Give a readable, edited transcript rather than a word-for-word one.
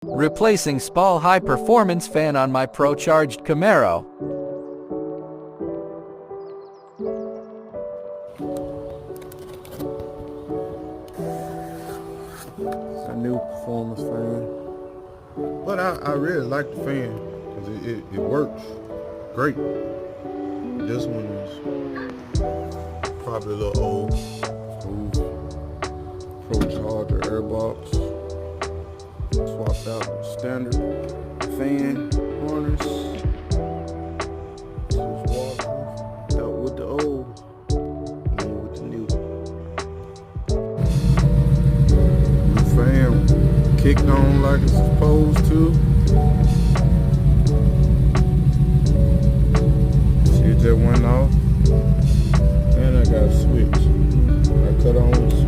Replacing SPAL high-performance fan on my Procharged Camaro. It's a new performance fan. But I really like the fan because it works great. This one is probably a little old. Procharger airbox. Swapped out the standard fan harness. This is waterproof. Out with the old, and with the new. The fan kicked on like it's supposed to. See, it just went off. And I got a switch. I cut on the switch.